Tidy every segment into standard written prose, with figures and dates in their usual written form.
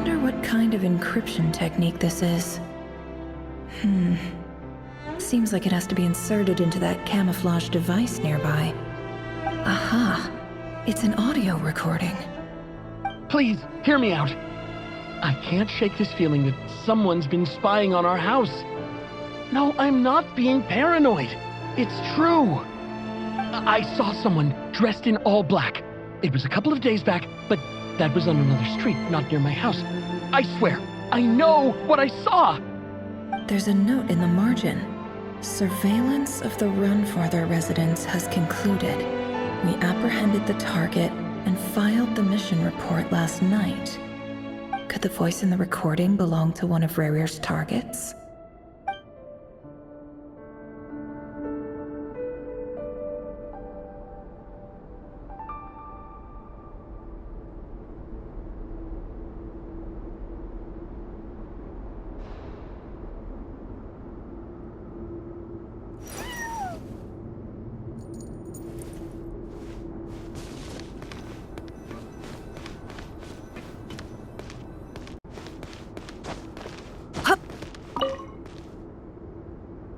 wonder what kind of encryption technique this is. Seems like it has to be inserted into that camouflage device nearby. Aha! It's an audio recording. Please, hear me out. I can't shake this feeling that someone's been spying on our house. No, I'm not being paranoid. It's true. I saw someone dressed in all black. It was a couple of days back, but that was on another street, not near my house. I swear, I know what I saw! There's a note in the margin. Surveillance of the Runforther residence has concluded. We apprehended the target and filed the mission report last night. Could the voice in the recording belong to one of Rarir's targets?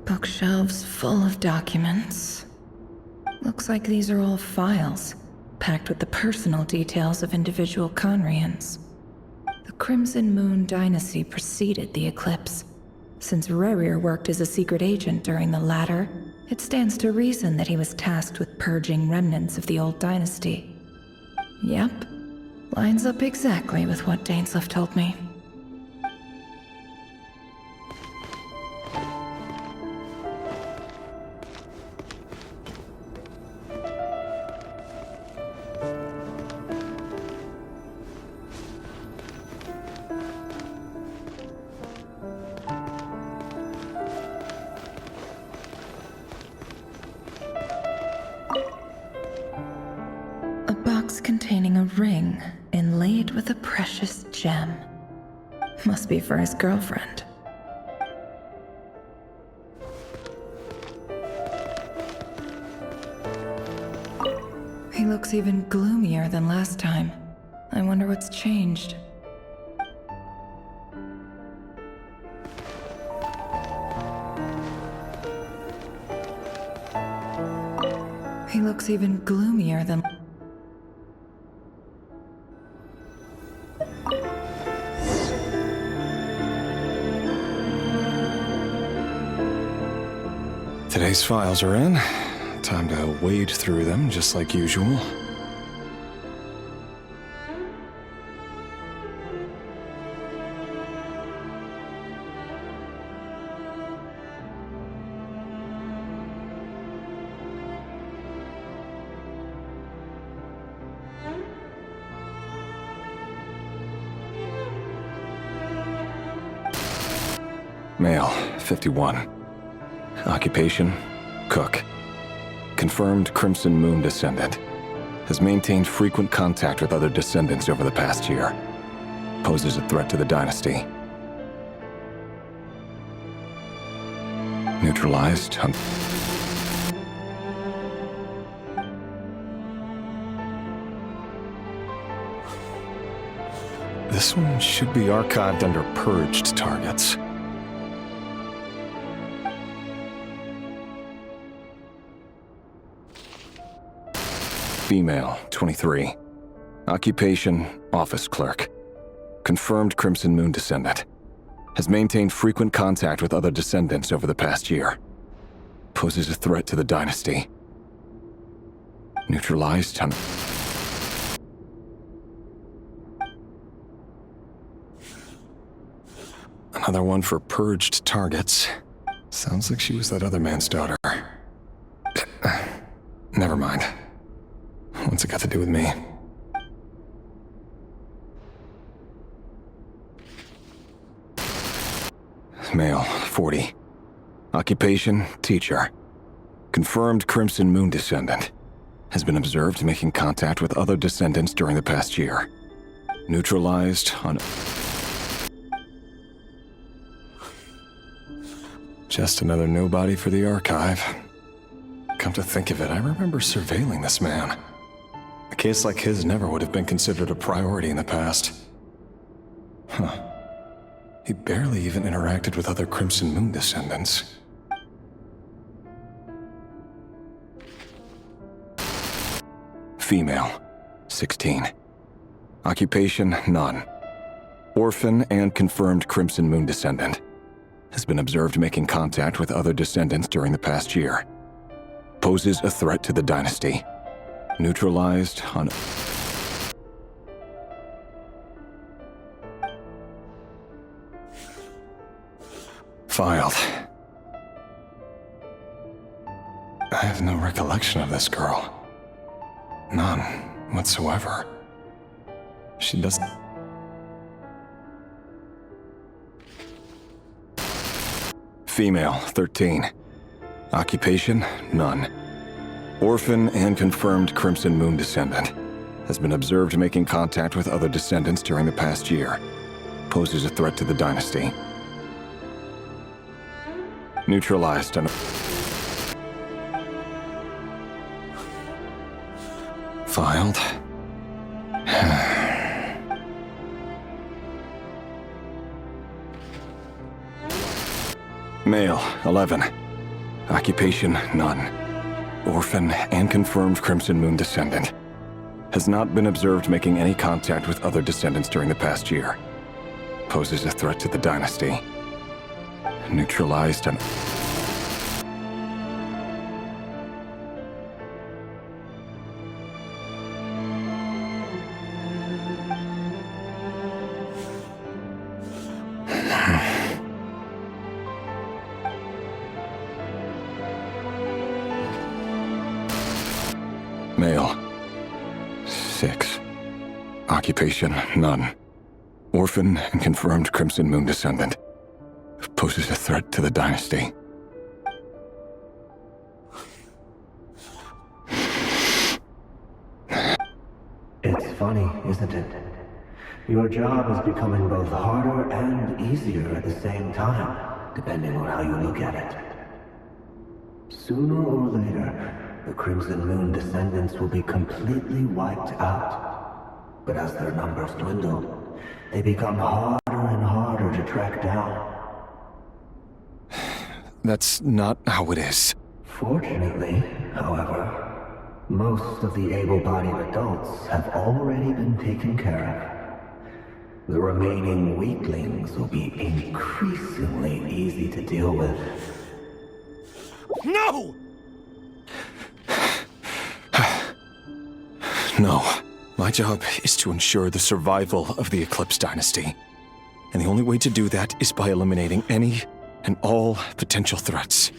Bookshelves full of documents. Looks like these are all files, packed with the personal details of individual Conrians. The Crimson Moon dynasty preceded the eclipse. Since Rarir worked as a secret agent during the latter, it stands to reason that he was tasked with purging remnants of the old dynasty. Yep, lines up exactly with what Dainsleif told me. Containing a ring inlaid with a precious gem. Must be for his girlfriend. He looks even gloomier than last time. I wonder what's changed. He looks even gloomier than... Today's files are in. Time to wade through them, just like usual. Male, 51. Occupation, cook. Confirmed Crimson Moon descendant. Has maintained frequent contact with other descendants over the past year. Poses a threat to the dynasty. Neutralized. This one should be archived under purged targets. Female, 23. Occupation, office clerk. Confirmed Crimson Moon descendant. Has maintained frequent contact with other descendants over the past year. Poses a threat to the dynasty. Neutralized. Another one for purged targets. Sounds like she was that other man's daughter. Never mind. What's it got to do with me? Male, 40. Occupation, teacher. Confirmed Crimson Moon descendant. Has been observed making contact with other descendants during the past year. Neutralized on... Just another nobody for the archive. Come to think of it, I remember surveilling this man. A case like his never would have been considered a priority in the past. Huh. He barely even interacted with other Crimson Moon descendants. Female, 16. Occupation, none. Orphan and confirmed Crimson Moon descendant. Has been observed making contact with other descendants during the past year. Poses a threat to the dynasty. Neutralized on... Filed. I have no recollection of this girl. None whatsoever. She doesn't... Female, 13. Occupation, none. Orphan and confirmed Crimson Moon descendant. Has been observed making contact with other descendants during the past year. Poses a threat to the dynasty. Neutralized on... Filed. Male, 11. Occupation, none. Orphan and confirmed Crimson Moon descendant. Has not been observed making any contact with other descendants during the past year. Poses a threat to the dynasty. Neutralized on... Male, 6. Occupation, none. Orphan and confirmed Crimson Moon descendant. Poses a threat to the dynasty. It's funny, isn't it? Your job is becoming both harder and easier at the same time, depending on how you look at it. Sooner or later, the Crimson Moon descendants will be completely wiped out. But as their numbers dwindle, they become harder and harder to track down. That's not how it is. Fortunately, however, most of the able-bodied adults have already been taken care of. The remaining weaklings will be increasingly easy to deal with. No! No. My job is to ensure the survival of the Eclipse Dynasty. And the only way to do that is by eliminating any and all potential threats.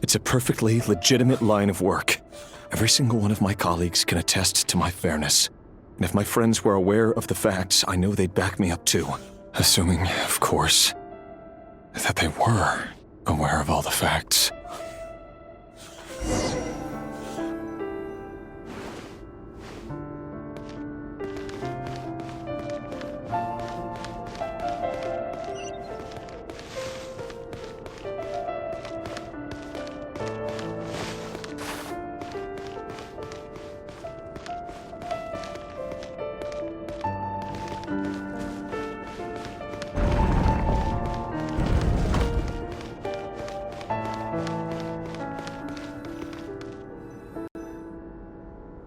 It's a perfectly legitimate line of work. Every single one of my colleagues can attest to my fairness. And if my friends were aware of the facts, I know they'd back me up too. Assuming, of course, that they were aware of all the facts.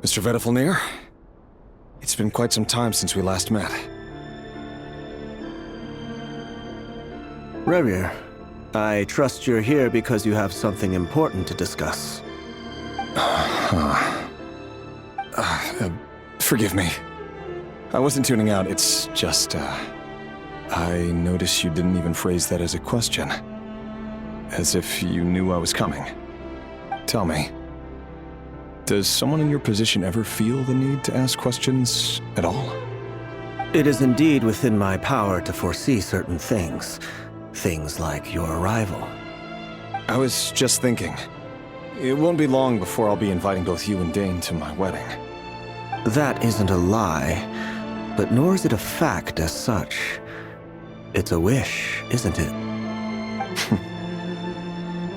Mr. Vedifalnir, it's been quite some time since we last met. Rerir, I trust you're here because you have something important to discuss. Forgive me. I wasn't tuning out, it's just, I noticed you didn't even phrase that as a question. As if you knew I was coming. Tell me, does someone in your position ever feel the need to ask questions at all? It is indeed within my power to foresee certain things. Things like your arrival. I was just thinking, it won't be long before I'll be inviting both you and Dane to my wedding. That isn't a lie, but nor is it a fact as such. It's a wish, isn't it?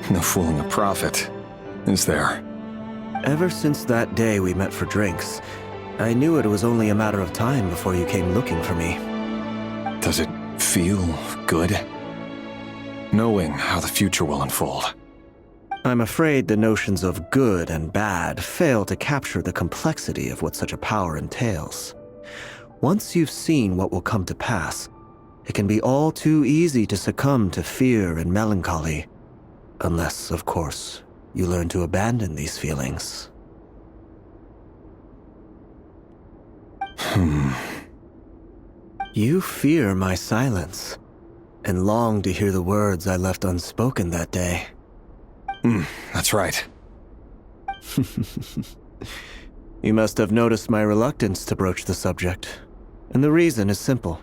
No fooling a prophet, is there? Ever since that day we met for drinks, I knew it was only a matter of time before you came looking for me. Does it feel good? Knowing how the future will unfold. I'm afraid the notions of good and bad fail to capture the complexity of what such a power entails. Once you've seen what will come to pass, it can be all too easy to succumb to fear and melancholy. Unless, of course, you learn to abandon these feelings. You fear my silence, and long to hear the words I left unspoken that day. That's right. You must have noticed my reluctance to broach the subject, and the reason is simple.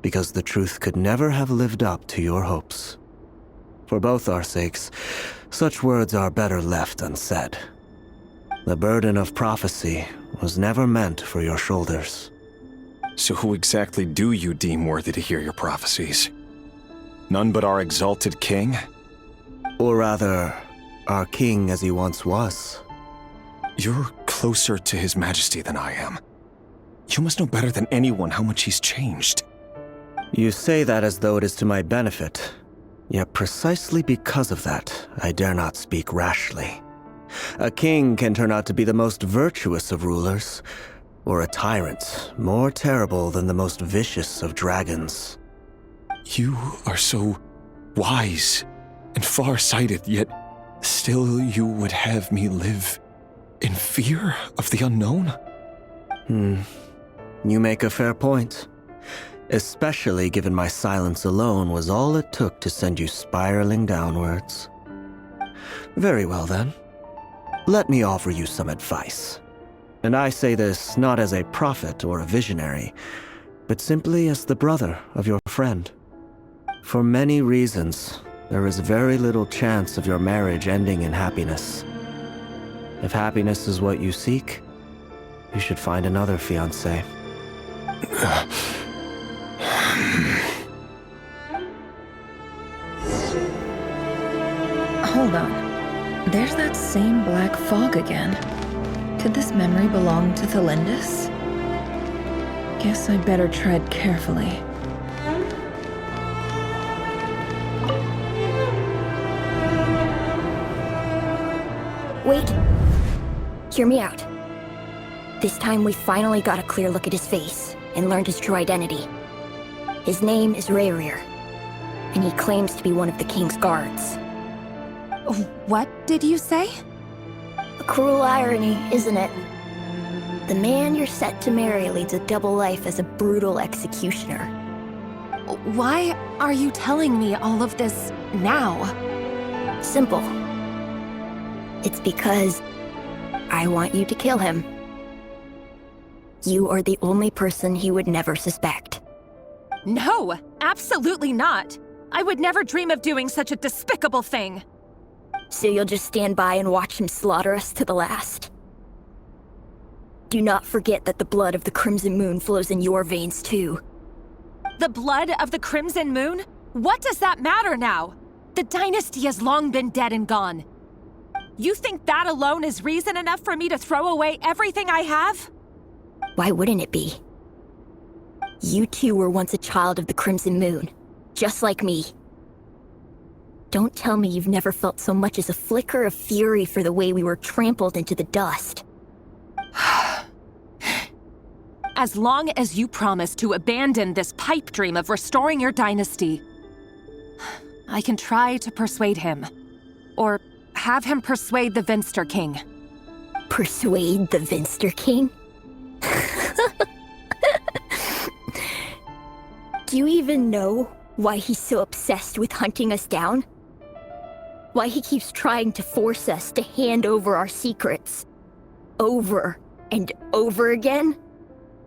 Because the truth could never have lived up to your hopes. For both our sakes, such words are better left unsaid. The burden of prophecy was never meant for your shoulders. So who exactly do you deem worthy to hear your prophecies? None but our exalted king? Or rather, our king as he once was. You're closer to his majesty than I am. You must know better than anyone how much he's changed. You say that as though it is to my benefit. Yet precisely because of that, I dare not speak rashly. A king can turn out to be the most virtuous of rulers, or a tyrant more terrible than the most vicious of dragons. You are so wise and far-sighted, yet still you would have me live in fear of the unknown? You make a fair point. Especially given my silence alone was all it took to send you spiraling downwards. Very well then. Let me offer you some advice. And I say this not as a prophet or a visionary, but simply as the brother of your friend. For many reasons, there is very little chance of your marriage ending in happiness. If happiness is what you seek, you should find another fiancé. Hold on. There's that same black fog again. Could this memory belong to Thelindis? Guess I'd better tread carefully. Wait. Hear me out. This time we finally got a clear look at his face and learned his true identity. His name is Rayrir, and he claims to be one of the king's guards. What did you say? A cruel irony, isn't it? The man you're set to marry leads a double life as a brutal executioner. Why are you telling me all of this now? Simple. It's because I want you to kill him. You are the only person he would never suspect. No, absolutely not. I would never dream of doing such a despicable thing. So you'll just stand by and watch him slaughter us to the last? Do not forget that the blood of the Crimson Moon flows in your veins too. The blood of the Crimson Moon? What does that matter now? The dynasty has long been dead and gone. You think that alone is reason enough for me to throw away everything I have? Why wouldn't it be? You two were once a child of the Crimson Moon, just like me. Don't tell me you've never felt so much as a flicker of fury for the way we were trampled into the dust. As long as you promise to abandon this pipe dream of restoring your dynasty, I can try to persuade him. Or have him persuade the Vinster King. Persuade the Vinster King? Do you even know why he's so obsessed with hunting us down? Why he keeps trying to force us to hand over our secrets over and over again?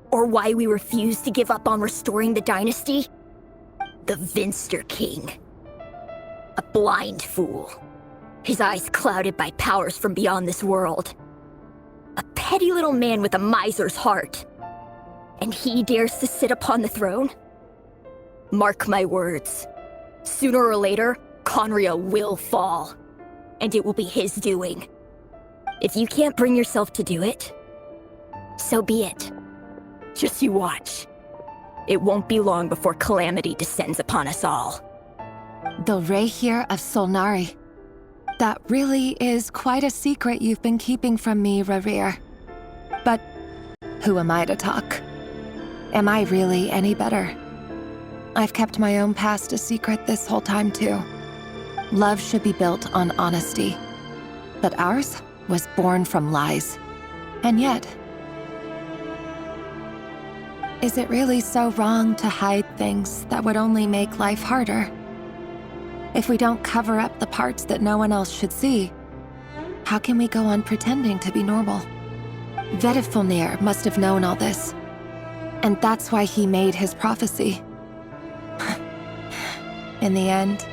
Or why we refuse to give up on restoring the dynasty? The Vinster King. A blind fool. His eyes clouded by powers from beyond this world. A petty little man with a miser's heart. And he dares to sit upon the throne? Mark my words. Sooner or later, Conria will fall. And it will be his doing. If you can't bring yourself to do it, so be it. Just you watch. It won't be long before calamity descends upon us all. The Rehir of Solnari. That really is quite a secret you've been keeping from me, Rerir. But who am I to talk? Am I really any better? I've kept my own past a secret this whole time, too. Love should be built on honesty. But ours was born from lies. And yet, is it really so wrong to hide things that would only make life harder? If we don't cover up the parts that no one else should see, how can we go on pretending to be normal? Vedifulnir must have known all this. And that's why he made his prophecy. In the end,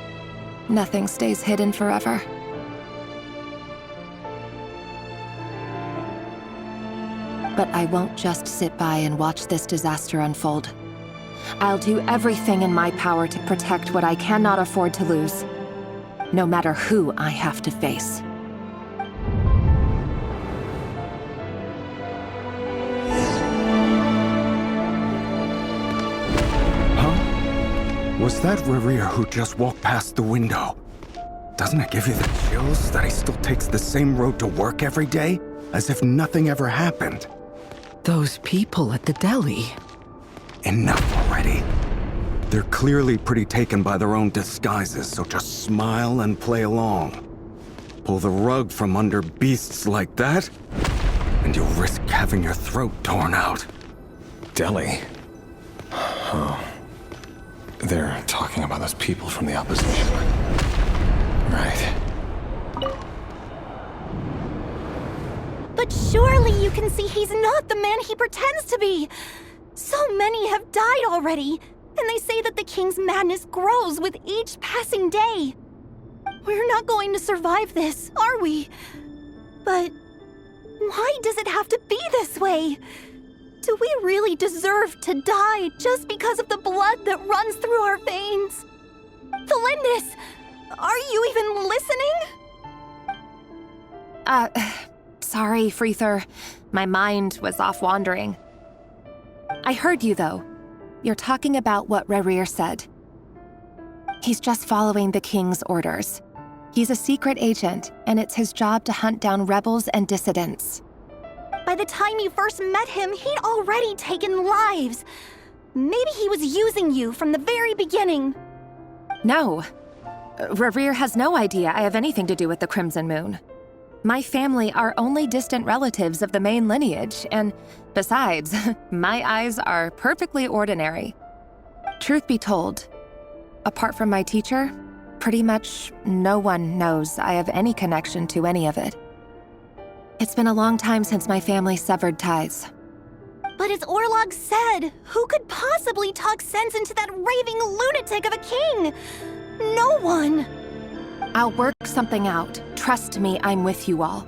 nothing stays hidden forever. But I won't just sit by and watch this disaster unfold. I'll do everything in my power to protect what I cannot afford to lose, no matter who I have to face. Huh? Was that Rerir who just walked past the window? Doesn't it give you the chills that he still takes the same road to work every day, as if nothing ever happened? Those people at the deli. Enough already. They're clearly pretty taken by their own disguises, so just smile and play along. Pull the rug from under beasts like that, and you'll risk having your throat torn out. Delhi? Oh. They're talking about those people from the opposition. Right. But surely you can see he's not the man he pretends to be! So many have died already, and they say that the king's madness grows with each passing day. We're not going to survive this, are we? But why does it have to be this way? Do we really deserve to die just because of the blood that runs through our veins? Felindis, are you even listening? Sorry, Freether. My mind was off wandering. I heard you, though. You're talking about what Rerir said. He's just following the king's orders. He's a secret agent, and it's his job to hunt down rebels and dissidents. By the time you first met him, he'd already taken lives. Maybe he was using you from the very beginning. No. Rerir has no idea I have anything to do with the Crimson Moon. My family are only distant relatives of the main lineage, and besides, my eyes are perfectly ordinary. Truth be told, apart from my teacher, pretty much no one knows I have any connection to any of it. It's been a long time since my family severed ties. But as Orlog said, who could possibly talk sense into that raving lunatic of a king? No one! I'll work something out. Trust me, I'm with you all.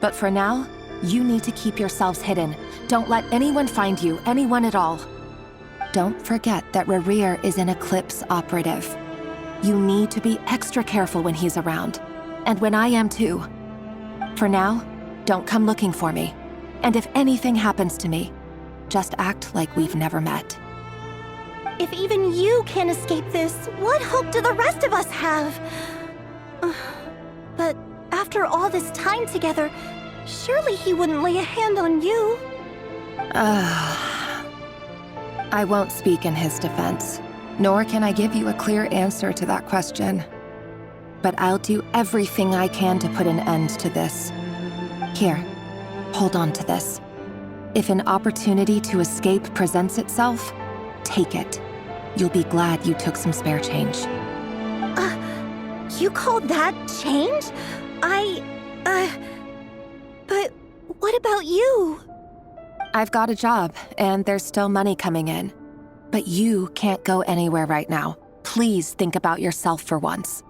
But for now, you need to keep yourselves hidden. Don't let anyone find you, anyone at all. Don't forget that Rerir is an Eclipse operative. You need to be extra careful when he's around. And when I am too. For now, don't come looking for me. And if anything happens to me, just act like we've never met. If even you can't escape this, what hope do the rest of us have? But after all this time together, surely he wouldn't lay a hand on you. I won't speak in his defense, nor can I give you a clear answer to that question. But I'll do everything I can to put an end to this. Here, hold on to this. If an opportunity to escape presents itself, take it. You'll be glad you took some spare change. You call that change? But what about you? I've got a job, and there's still money coming in. But you can't go anywhere right now. Please think about yourself for once.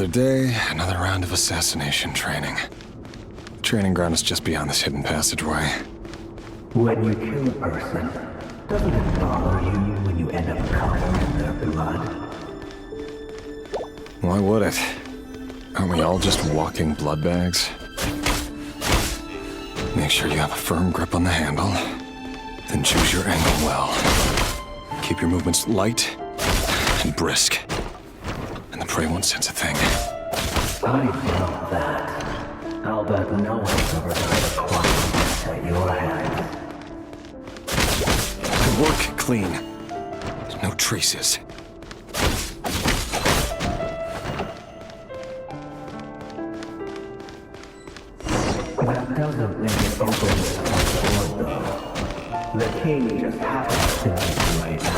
Another day, another round of assassination training. The training ground is just beyond this hidden passageway. When you kill a person, doesn't it bother you when you end up covered in their blood? Why would it? Aren't we all just walking blood bags? Make sure you have a firm grip on the handle. Then choose your angle well. Keep your movements light and brisk. And the prey won't sense a thing. I know that. I'll bet no one's ever tried a quiet at your hands. I work clean. No traces. That doesn't make it open with a sword, though. The king just happens to be right now.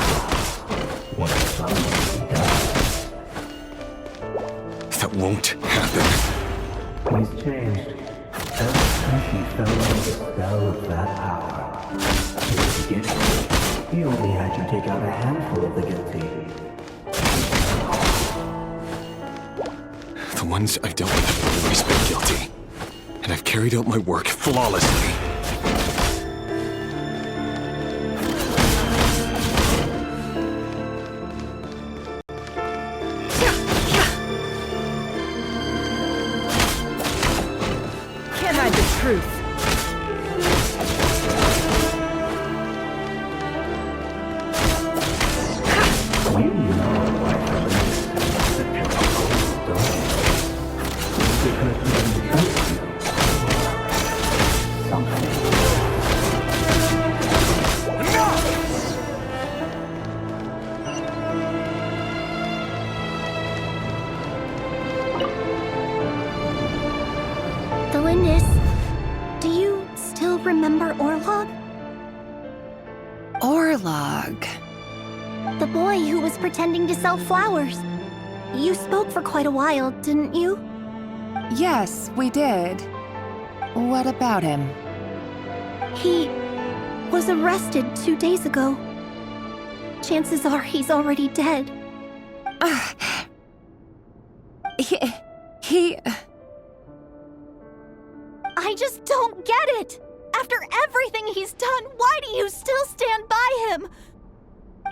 What somebody does. That won't happen. He's changed. Ever since he fell under the spell of that power. In the beginning, he only had you take out a handful of the guilty. The ones I've dealt with have always been guilty. And I've carried out my work flawlessly. Can't hide the truth. You know why the because when you trust you, do you still remember Orlog? Orlog. The boy who was pretending to sell flowers. You spoke for quite a while, didn't you? Yes, we did. What about him? He was arrested 2 days ago. Chances are he's already dead. He... I just don't get it! After everything he's done, why do you still stand by him?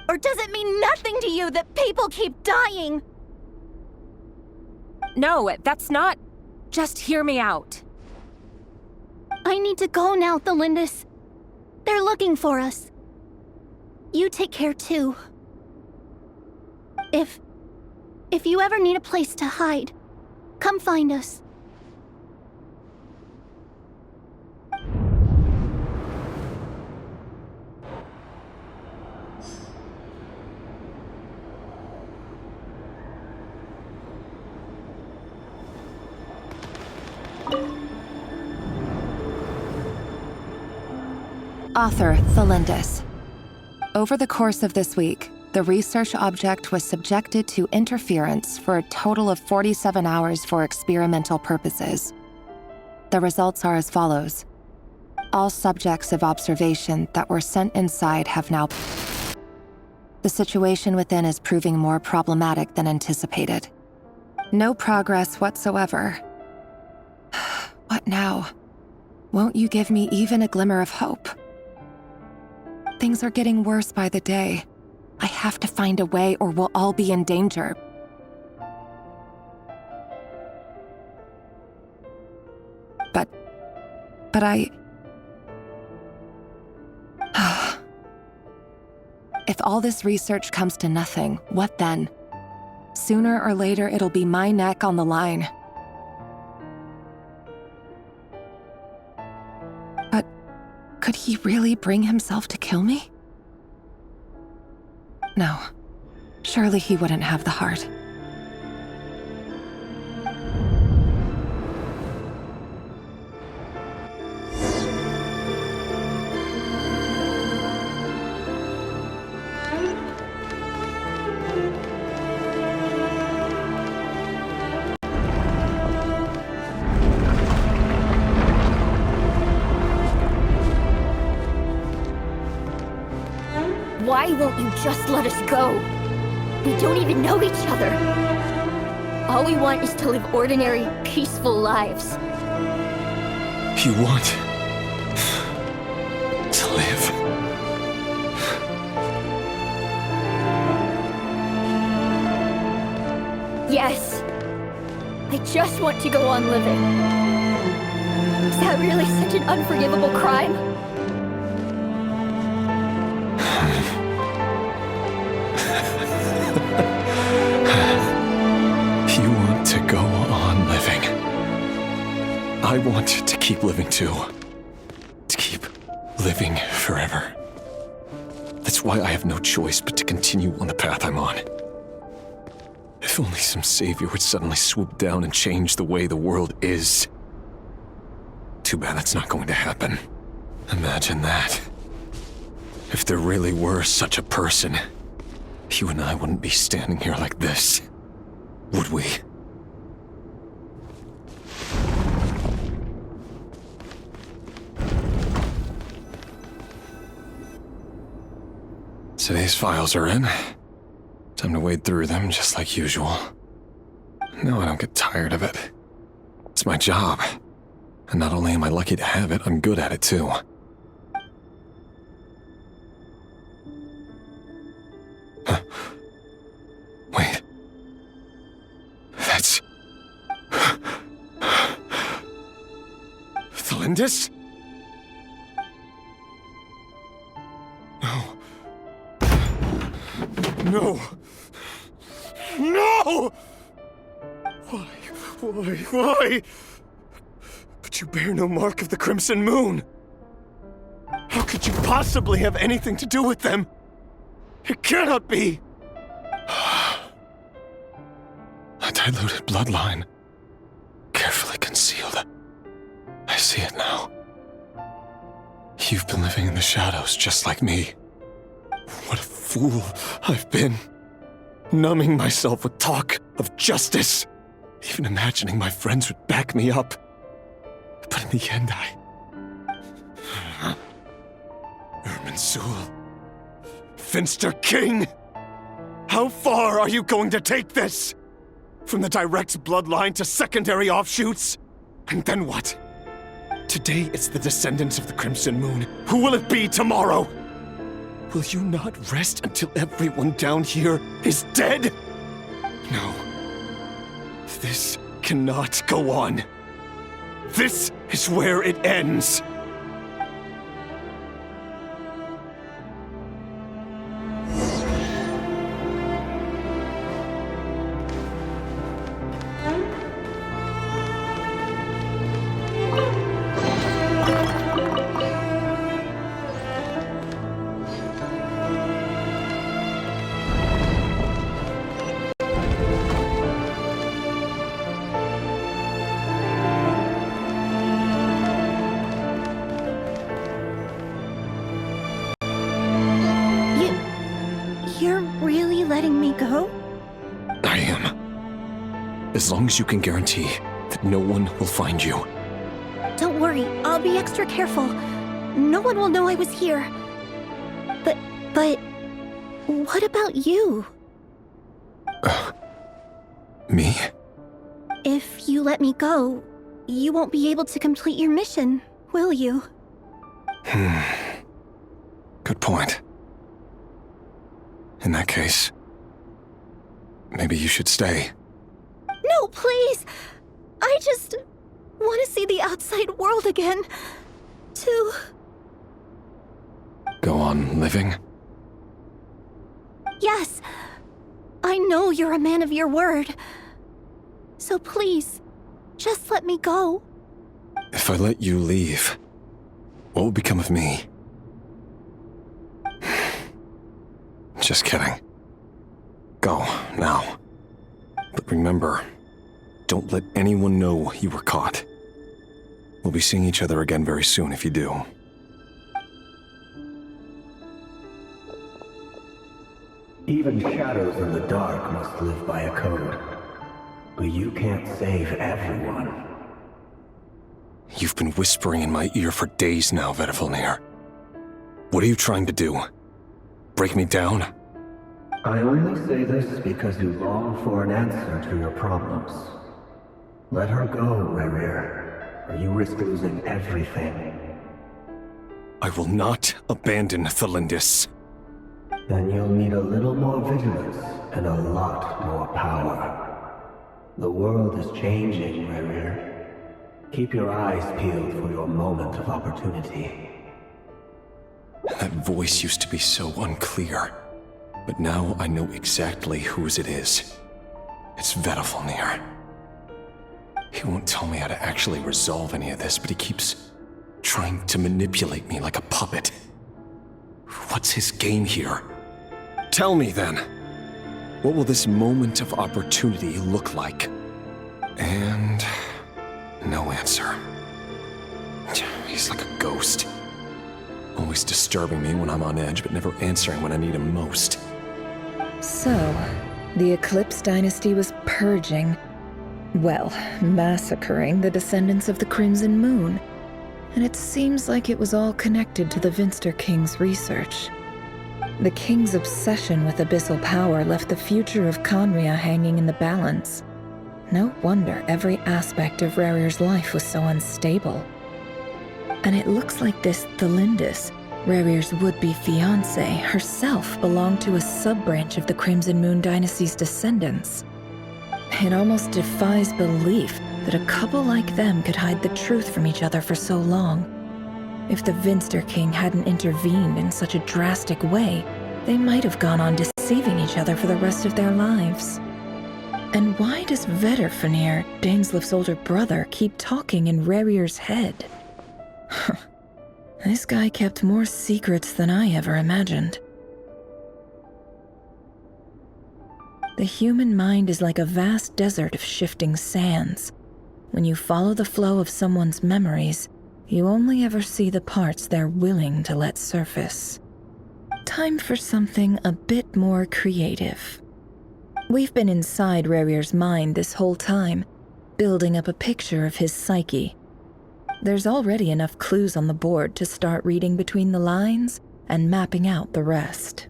Or does it mean nothing to you that people keep dying? No, that's not... Just hear me out. I need to go now, Thelindis. They're looking for us. You take care too. If you ever need a place to hide, come find us. Author Thelindis. Over the course of this week, the research object was subjected to interference for a total of 47 hours for experimental purposes. The results are as follows. All subjects of observation that were sent inside have now... The situation within is proving more problematic than anticipated. No progress whatsoever. What now? Won't you give me even a glimmer of hope? Things are getting worse by the day. I have to find a way or we'll all be in danger. But I... If all this research comes to nothing, what then? Sooner or later, it'll be my neck on the line. But could he really bring himself to kill me? No. Surely he wouldn't have the heart. Why won't you just let us go? We don't even know each other. All we want is to live ordinary, peaceful lives. You want to live? Yes. I just want to go on living. Is that really such an unforgivable crime? You want to go on living. I want to keep living too. To keep living forever. That's why I have no choice but to continue on the path I'm on. If only some savior would suddenly swoop down and change the way the world is. Too bad that's not going to happen. Imagine that. If there really were such a person, you and I wouldn't be standing here like this, would we? Today's files are in. Time to wade through them just like usual. No, I don't get tired of it. It's my job. And not only am I lucky to have it, I'm good at it too. Huh. Wait. That's... Thalindis? No. No! No! Why? But you bear no mark of the Crimson Moon. How could you possibly have anything to do with them? It cannot be! A diluted bloodline. Carefully concealed. I see it now. You've been living in the shadows just like me. What a fool I've been. Numbing myself with talk of justice. Even imagining my friends would back me up. But in the end, Irminsul. Finster King! How far are you going to take this? From the direct bloodline to secondary offshoots? And then what? Today it's the descendants of the Crimson Moon. Who will it be tomorrow? Will you not rest until everyone down here is dead? No. This cannot go on. This is where it ends. You're really letting me go? I am. As long as you can guarantee that no one will find you. Don't worry, I'll be extra careful. No one will know I was here. But what about you? Me? If you let me go, you won't be able to complete your mission, will you? Good point. In that case, maybe you should stay. No, please! I just want to see the outside world again. To... Go on living? Yes. I know you're a man of your word. So please, just let me go. If I let you leave, what will become of me? Just kidding. Go, now. But remember, don't let anyone know you were caught. We'll be seeing each other again very soon if you do. Even shadows in the dark must live by a code. But you can't save everyone. You've been whispering in my ear for days now, Vedifilnir. What are you trying to do? Break me down? I only say this because you long for an answer to your problems. Let her go, Rerir, or you risk losing everything. I will not abandon Thelindis. Then you'll need a little more vigilance and a lot more power. The world is changing, Rerir. Keep your eyes peeled for your moment of opportunity. That voice used to be so unclear, but now I know exactly whose it is. It's Vedalfnir. He won't tell me how to actually resolve any of this, but he keeps trying to manipulate me like a puppet. What's his game here? Tell me then. What will this moment of opportunity look like? And no answer. He's like a ghost. Always disturbing me when I'm on edge, but never answering when I need him most. So, the Eclipse dynasty was purging, well, massacring the descendants of the Crimson Moon. And it seems like it was all connected to the Vinster King's research. The King's obsession with abyssal power left the future of Conria hanging in the balance. No wonder every aspect of Rerir's life was so unstable. And it looks like this Thelindis, Rerir's would-be fiancée, herself belonged to a sub-branch of the Crimson Moon dynasty's descendants. It almost defies belief that a couple like them could hide the truth from each other for so long. If the Vinster King hadn't intervened in such a drastic way, they might have gone on deceiving each other for the rest of their lives. And why does Vedalfnir, Daneslif's older brother, keep talking in Rerir's head? This guy kept more secrets than I ever imagined. The human mind is like a vast desert of shifting sands. When you follow the flow of someone's memories, you only ever see the parts they're willing to let surface. Time for something a bit more creative. We've been inside Rerir's mind this whole time, building up a picture of his psyche. There's already enough clues on the board to start reading between the lines and mapping out the rest.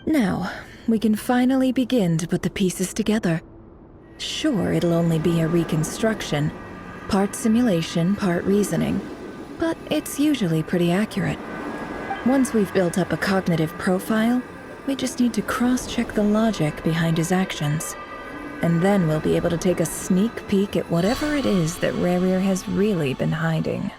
Now, we can finally begin to put the pieces together. Sure, it'll only be a reconstruction, part simulation, part reasoning, but it's usually pretty accurate. Once we've built up a cognitive profile, we just need to cross-check the logic behind his actions. And then we'll be able to take a sneak peek at whatever it is that Rerir has really been hiding.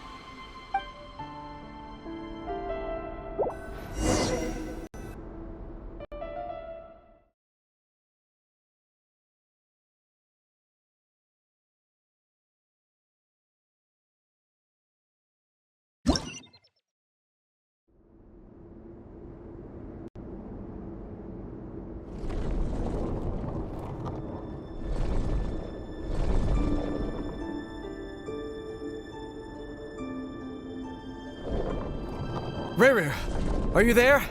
Rerir, are you there?